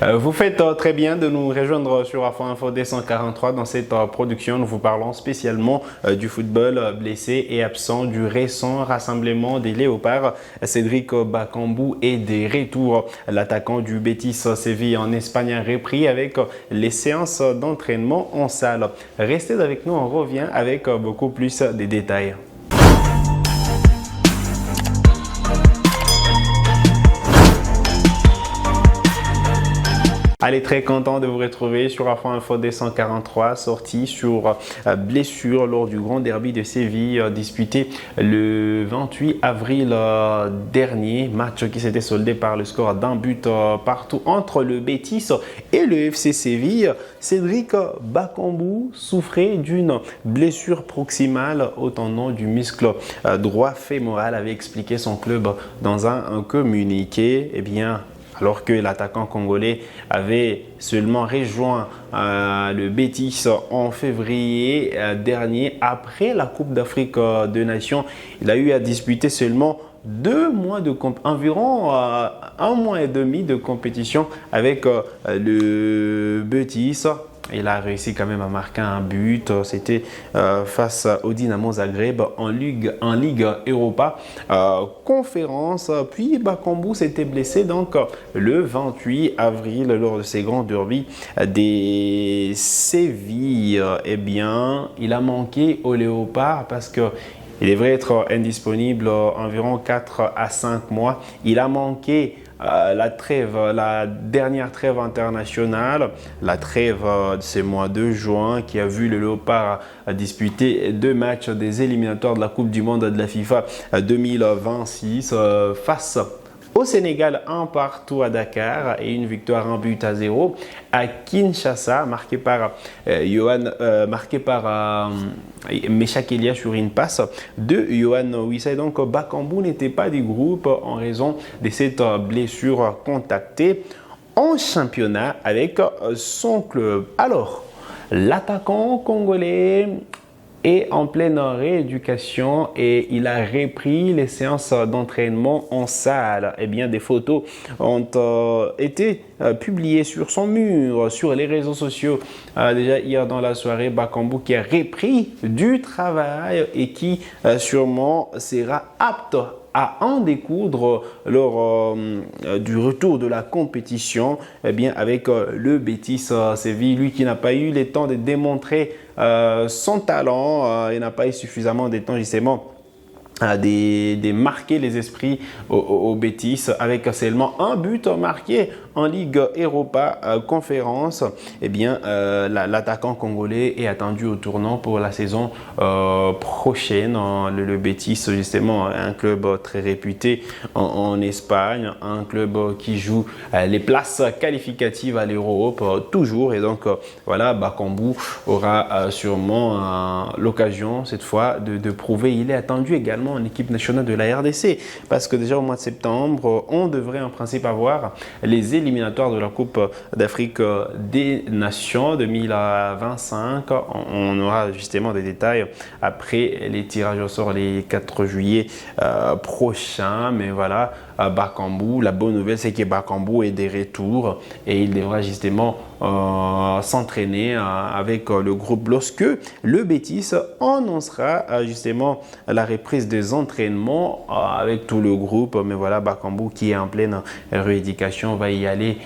Vous faites très bien de nous rejoindre sur Afro Info D143. Dans cette production, nous vous parlons spécialement du football blessé et absent du récent rassemblement des Léopards. Cédric Bakambu est des retours. L'attaquant du Betis Séville en Espagne a repris avec les séances d'entraînement en salle. Restez avec nous, on revient avec beaucoup plus de détails. Allez, très content de vous retrouver sur Afro Info D143, sorti sur blessure lors du grand derby de Séville disputé le 28 avril dernier. Match qui s'était soldé par le score d'un but partout entre le Betis et le FC Séville. Cédric Bakambu souffrait d'une blessure proximale au tendon du muscle droit fémoral, avait expliqué son club dans un communiqué. Eh bien, alors que l'attaquant congolais avait seulement rejoint le Betis en février dernier, après la Coupe d'Afrique des Nations, il a eu à disputer seulement environ un mois et demi de compétition avec le Betis. Il a réussi quand même à marquer un but. C'était face au Dynamo Zagreb en Ligue Europa conférence. Puis Bakambu s'était blessé donc le 28 avril lors de ces grands derbies des Séville. Eh bien, il a manqué au Léopard parce que il devrait être indisponible environ 4 à 5 mois. Il a manqué la dernière trêve internationale, la trêve de ce mois de juin qui a vu le Léopard disputer 2 matchs des éliminatoires de la Coupe du Monde de la FIFA 2026 face au Sénégal, un partout à Dakar et une victoire 1-0 à Kinshasa, marqué par Meshak Elia sur une passe de Yohan Wissa. Donc Bakambu n'était pas du groupe en raison de cette blessure constatée en championnat avec son club. Alors, l'attaquant congolais est en pleine rééducation et il a repris les séances d'entraînement en salle. Eh bien, des photos ont été publiées sur son mur, sur les réseaux sociaux. Déjà hier dans la soirée, Bakambu qui a repris du travail et qui sûrement sera apte à en découdre lors du retour de la compétition, eh bien, avec le Betis Séville, lui qui n'a pas eu le temps de démontrer son talent, il n'a pas eu suffisamment de temps justement de marquer les esprits au Betis avec seulement un but marqué en Ligue Europa conférence. Eh bien, l'attaquant congolais est attendu au tournant pour la saison prochaine. Le Betis, justement, un club très réputé en Espagne, un club qui joue les places qualificatives à l'Europe toujours. Et donc, voilà, Bakambu aura sûrement l'occasion cette fois de prouver. Il est attendu également en équipe nationale de la RDC parce que déjà au mois de septembre, on devrait en principe avoir les éliminatoires de la Coupe d'Afrique des Nations 2025. On aura justement des détails après les tirages au sort les 4 juillet prochains. Mais voilà, Bakambu, la bonne nouvelle c'est que Bakambu est de retour et il devra justement s'entraîner avec le groupe lorsque le Betis annoncera justement la reprise des entraînements avec tout le groupe. Mais voilà, Bakambu qui est en pleine rééducation va y aller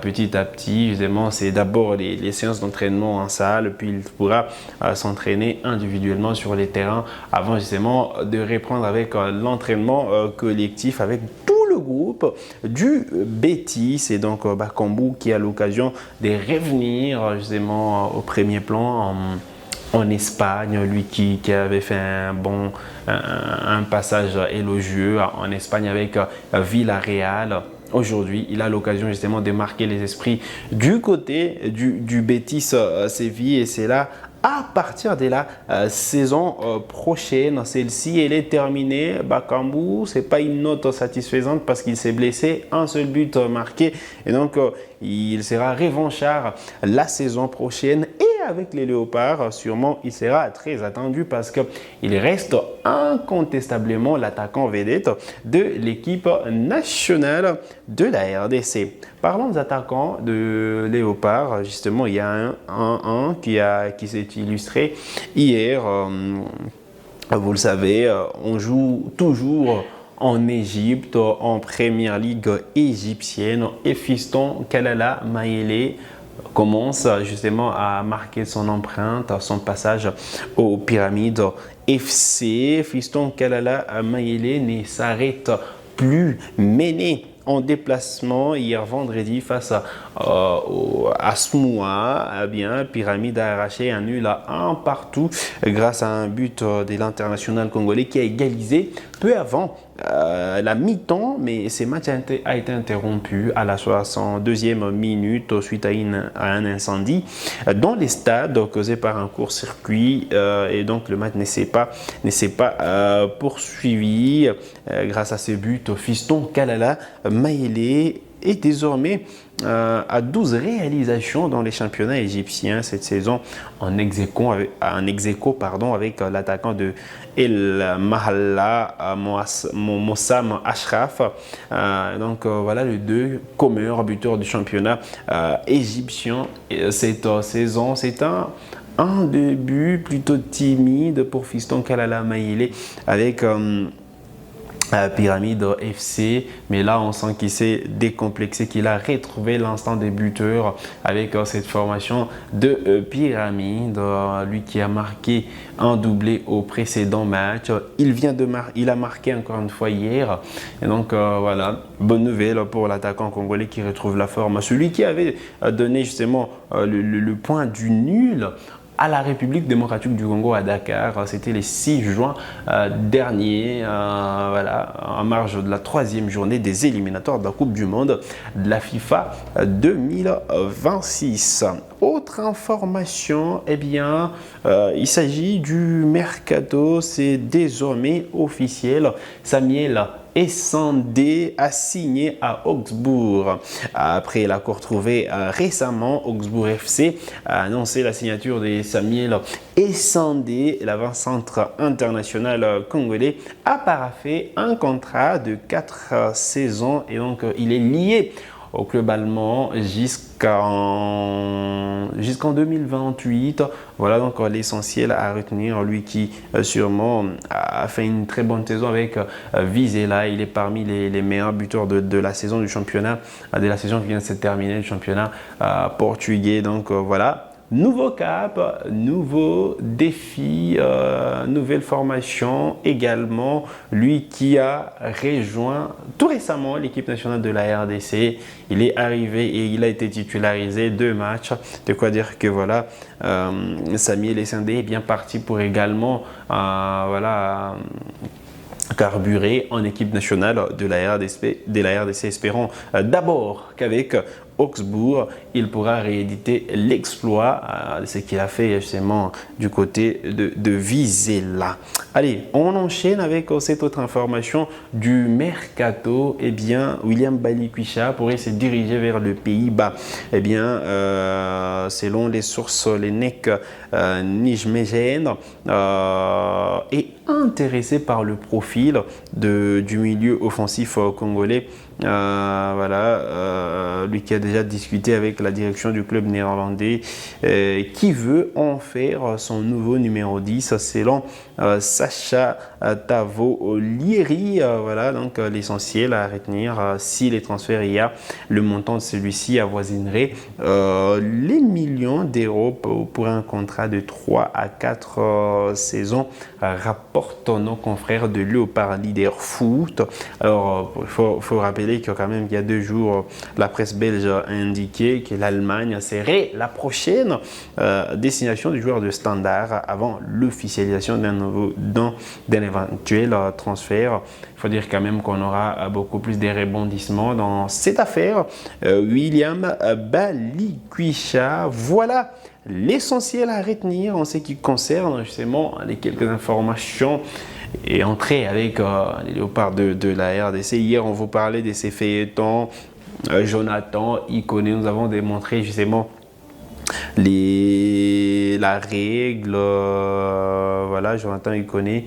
petit à petit. Justement, c'est d'abord les séances d'entraînement en salle, puis il pourra s'entraîner individuellement sur les terrains avant justement de reprendre avec l'entraînement collectif avec tout le groupe du Betis. Et donc Bakambu qui a l'occasion de revenir justement au premier plan en Espagne, lui qui avait fait un passage élogieux en Espagne avec Villarreal. Aujourd'hui, il a l'occasion justement de marquer les esprits du côté du Betis Séville et c'est là à partir de la saison prochaine. Celle-ci, elle est terminée. Bakambu, ce n'est pas une note satisfaisante parce qu'il s'est blessé, un seul but marqué et donc il sera revanchard la saison prochaine et avec les Léopards, sûrement il sera très attendu parce qu'il reste incontestablement l'attaquant vedette de l'équipe nationale de la RDC. Parlons des attaquants de Léopards. Justement, il y a un qui s'est illustré hier. Vous le savez, on joue toujours en Égypte, en Première Ligue égyptienne, et Fiston Kalala Mayele commence justement à marquer son empreinte, son passage aux Pyramides FC. Fiston Kalala Mayele ne s'arrête plus, mené en déplacement hier vendredi face à Smoua. Eh bien, Pyramide a arraché un nul à 1 partout grâce à un but de l'international congolais qui a égalisé peu avant la mi-temps, mais ce match a été interrompu à la 62e minute suite à un incendie dans les stades causé par un court-circuit et donc le match ne s'est pas poursuivi grâce à ce but. Fiston Kalala Mayele est désormais à 12 réalisations dans les championnats égyptiens cette saison en ex-aequo avec l'attaquant de El Mahalla, Mossam Ashraf. Donc voilà les deux meilleurs buteurs du championnat égyptien cette saison. C'est un début plutôt timide pour Fiston Kalala Mayele avec Pyramide FC, mais là on sent qu'il s'est décomplexé, qu'il a retrouvé l'instant des buteurs avec cette formation de Pyramide, lui qui a marqué un doublé au précédent match. Il a marqué encore une fois hier, et donc voilà, bonne nouvelle pour l'attaquant congolais qui retrouve la forme. Celui qui avait donné justement le point du nul à la République démocratique du Congo à Dakar. C'était le 6 juin dernier, voilà, en marge de la 3e journée des éliminatoires de la Coupe du Monde de la FIFA 2026. Autre information, eh bien, il s'agit du mercato, c'est désormais officiel. Samuel Essandé a signé à Augsbourg. Après l'accord trouvé récemment, Augsbourg FC a annoncé la signature de Samuel Essandé. L'avant-centre international congolais a paraphé un contrat de 4 saisons et donc il est lié au club allemand jusqu'en 2028. Voilà donc l'essentiel à retenir. Lui qui sûrement a fait une très bonne saison avec Vizela. Il est parmi les meilleurs buteurs de la saison du championnat, de la saison qui vient de se terminer, du championnat portugais. Donc voilà. Nouveau cap, nouveau défi, nouvelle formation également. Lui qui a rejoint tout récemment l'équipe nationale de la RDC. Il est arrivé et il a été titularisé 2 matchs. De quoi dire que voilà, Samuel Essandé est bien parti pour également voilà, carburer en équipe nationale de la RDC, espérons d'abord qu'avec Augsbourg, il pourra rééditer l'exploit de ce qu'il a fait justement du côté de Vizela. Allez, on enchaîne avec cette autre information du mercato. Eh bien, William Balikwisha pourrait se diriger vers le Pays-Bas. Eh bien, selon les sources, les NEC Nijmegen est intéressé par le profil du milieu offensif congolais. Voilà, lui qui a déjà discuté avec la direction du club néerlandais, qui veut en faire son nouveau numéro 10 selon Sacha Tavolieri. Voilà donc l'essentiel à retenir. Si les transferts il y a, le montant de celui-ci avoisinerait les millions d'euros pour un contrat de 3 à 4 saisons, rapportent nos confrères de Léopard Leader Foot. Alors il faut rappeler que quand même il y a 2 jours, la presse belge a indiqué que l'Allemagne serait la prochaine destination du joueur de Standard avant l'officialisation d'un éventuel transfert. Il faut dire quand même qu'on aura beaucoup plus de rebondissements dans cette affaire. William Balikwisha, voilà l'essentiel à retenir en ce qui concerne justement les quelques informations et entrée avec les Léopards de la RDC. Hier, on vous parlait de ces feuilletons. Jonathan Iconé, nous avons démontré justement la règle, voilà, Jonathan Iconé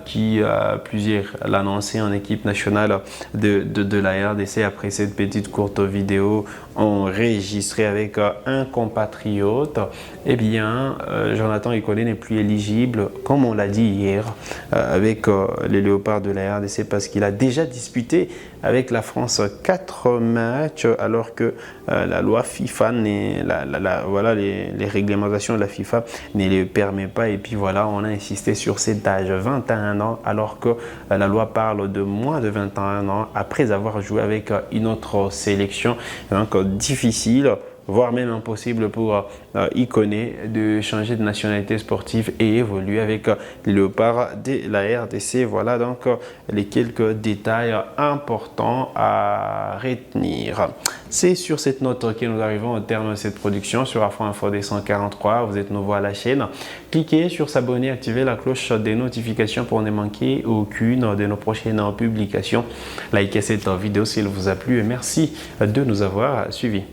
qui plusieurs l'annonçaient en équipe nationale de la RDC après cette petite courte vidéo enregistrée avec un compatriote. Eh bien, Jonathan Iconé n'est plus éligible, comme on l'a dit hier, avec les Léopards de la RDC parce qu'il a déjà disputé avec la France 4 matchs alors que la loi FIFA, voilà, les réglementations de la FIFA ne le permet pas. Et puis voilà, on a insisté sur cet âge 21 ans alors que la loi parle de moins de 21 ans après avoir joué avec une autre sélection. Donc difficile, voire même impossible pour Iconé de changer de nationalité sportive et évoluer avec les Léopards de la RDC. Voilà donc les quelques détails importants à retenir. C'est sur cette note que nous arrivons au terme de cette production sur Afro Info D143. Vous êtes nouveau à la chaîne. Cliquez sur s'abonner, activez la cloche des notifications pour ne manquer aucune de nos prochaines publications. Likez cette vidéo si elle vous a plu et merci de nous avoir suivis.